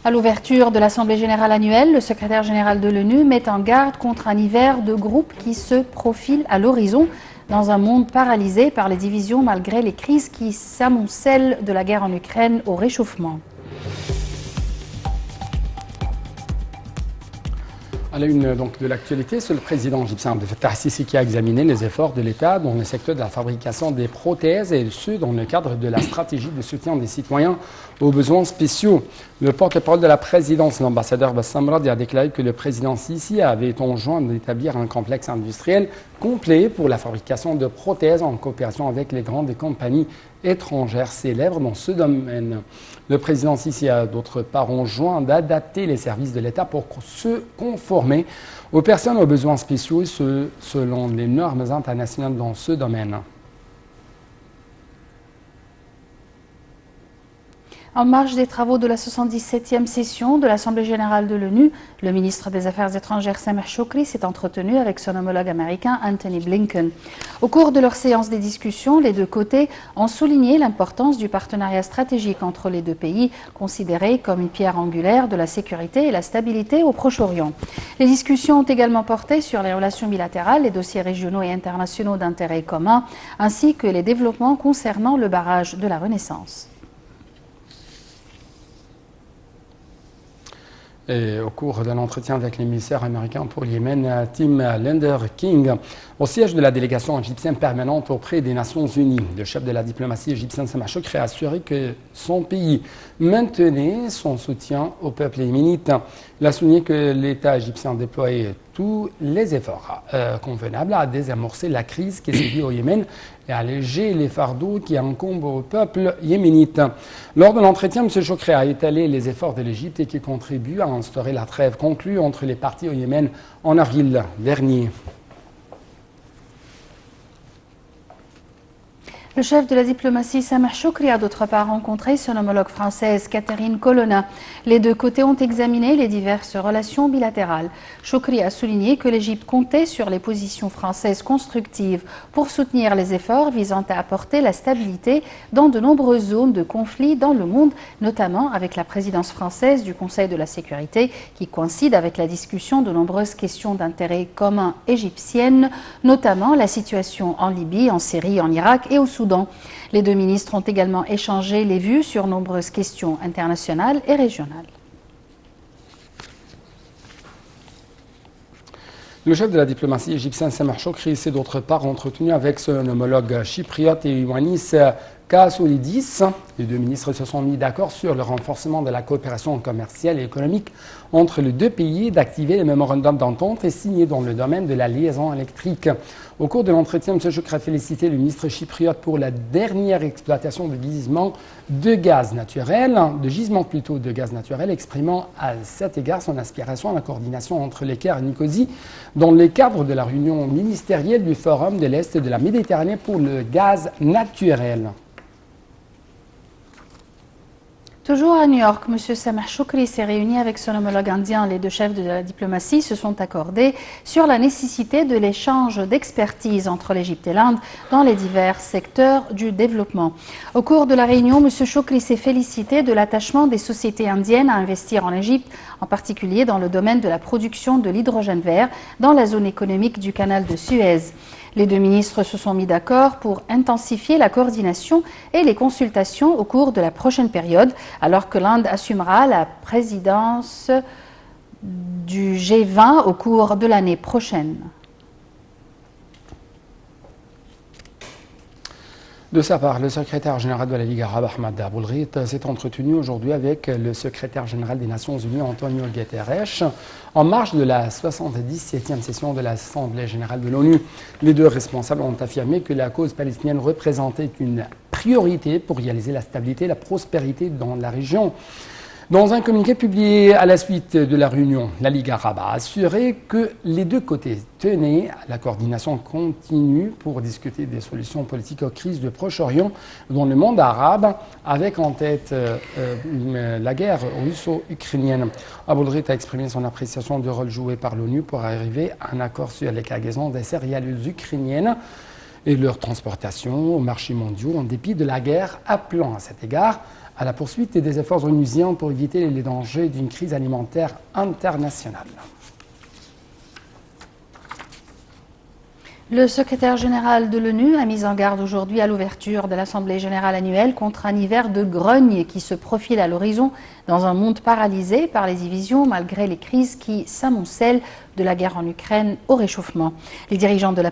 À l'ouverture de l'Assemblée générale annuelle, le secrétaire général de l'ONU met en garde contre un hiver de groupes qui se profile à l'horizon dans un monde paralysé par les divisions malgré les crises qui s'amoncellent de la guerre en Ukraine au réchauffement. À la une donc, de l'actualité, c'est le président égyptien Abdel Fattah el-Sisi qui a examiné les efforts de l'État dans le secteur de la fabrication des prothèses et ce dans le cadre de la stratégie de soutien des citoyens aux besoins spéciaux. Le porte-parole de la présidence, l'ambassadeur Bassam Radi, a déclaré que le président Sisi avait enjoint d'établir un complexe industriel complet pour la fabrication de prothèses en coopération avec les grandes compagnies étrangères célèbres dans ce domaine. Le président Sisi a d'autre part enjoint d'adapter les services de l'État pour se conformer aux personnes aux besoins spéciaux et selon les normes internationales dans ce domaine. En marge des travaux de la 77e session de l'Assemblée générale de l'ONU, le ministre des Affaires étrangères Sameh Shoukry s'est entretenu avec son homologue américain Antony Blinken. Au cours de leur séance des discussions, les deux côtés ont souligné l'importance du partenariat stratégique entre les deux pays, considéré comme une pierre angulaire de la sécurité et la stabilité au Proche-Orient. Les discussions ont également porté sur les relations bilatérales, les dossiers régionaux et internationaux d'intérêt commun, ainsi que les développements concernant le barrage de la Renaissance. Et au cours d'un entretien avec l'émissaire américain pour le Yémen, Tim Lender King, au siège de la délégation égyptienne permanente auprès des Nations Unies, le chef de la diplomatie égyptienne Sameh Shoukry a assuré que son pays maintenait son soutien au peuple yéménite. Il a souligné que l'État égyptien déployait tous les efforts convenables à désamorcer la crise qui sévit au Yémen et à alléger les fardeaux qui incombent au peuple yéménite. Lors de l'entretien, M. Shoukry a étalé les efforts de l'Égypte et qui contribuent à instaurer la trêve conclue entre les parties au Yémen en avril dernier. Le chef de la diplomatie Sameh Shoukry a d'autre part rencontré son homologue française Catherine Colonna. Les deux côtés ont examiné les diverses relations bilatérales. Shoukry a souligné que l'Égypte comptait sur les positions françaises constructives pour soutenir les efforts visant à apporter la stabilité dans de nombreuses zones de conflit dans le monde, notamment avec la présidence française du Conseil de la sécurité qui coïncide avec la discussion de nombreuses questions d'intérêt commun égyptiennes, notamment la situation en Libye, en Syrie, en Irak et au Soudan. Les deux ministres ont également échangé les vues sur nombreuses questions internationales et régionales. Le chef de la diplomatie égyptienne Sameh Shoukry s'est d'autre part entretenu avec son homologue chypriote et Ioannis Kassoulidis. Les deux ministres se sont mis d'accord sur le renforcement de la coopération commerciale et économique entre les deux pays, d'activer les mémorandums d'entente et signés dans le domaine de la liaison électrique. Au cours de l'entretien, M. Shoukry a félicité le ministre chypriote pour la dernière exploitation de gisements de gaz naturel, exprimant à cet égard son aspiration à la coordination entre les Caire et Nicosie dans le cadre de la réunion ministérielle du Forum de l'Est de la Méditerranée pour le gaz naturel. Toujours à New York, M. Sameh Shoukry s'est réuni avec son homologue indien. Les deux chefs de la diplomatie se sont accordés sur la nécessité de l'échange d'expertise entre l'Égypte et l'Inde dans les divers secteurs du développement. Au cours de la réunion, M. Shoukry s'est félicité de l'attachement des sociétés indiennes à investir en Égypte, en particulier dans le domaine de la production de l'hydrogène vert dans la zone économique du canal de Suez. Les deux ministres se sont mis d'accord pour intensifier la coordination et les consultations au cours de la prochaine période, alors que l'Inde assumera la présidence du G20 au cours de l'année prochaine. De sa part, le secrétaire général de la Ligue arabe, Ahmad Aboulghit, s'est entretenu aujourd'hui avec le secrétaire général des Nations Unies, Antonio Guterres, en marge de la 77e session de l'Assemblée générale de l'ONU. Les deux responsables ont affirmé que la cause palestinienne représentait une priorité pour réaliser la stabilité et la prospérité dans la région. Dans un communiqué publié à la suite de la réunion, la Ligue arabe a assuré que les deux côtés tenaient à la coordination continue pour discuter des solutions politiques aux crises du Proche-Orient dans le monde arabe, avec en tête la guerre russo-ukrainienne. Aboulghit a exprimé son appréciation du rôle joué par l'ONU pour arriver à un accord sur les cargaisons des céréales ukrainiennes et leur transportation aux marchés mondiaux en dépit de la guerre, appelant à cet égard à la poursuite des efforts onusiens pour éviter les dangers d'une crise alimentaire internationale. Le secrétaire général de l'ONU a mis en garde aujourd'hui à l'ouverture de l'Assemblée générale annuelle contre un hiver de grogne qui se profile à l'horizon dans un monde paralysé par les divisions malgré les crises qui s'amoncellent de la guerre en Ukraine au réchauffement. Les dirigeants de la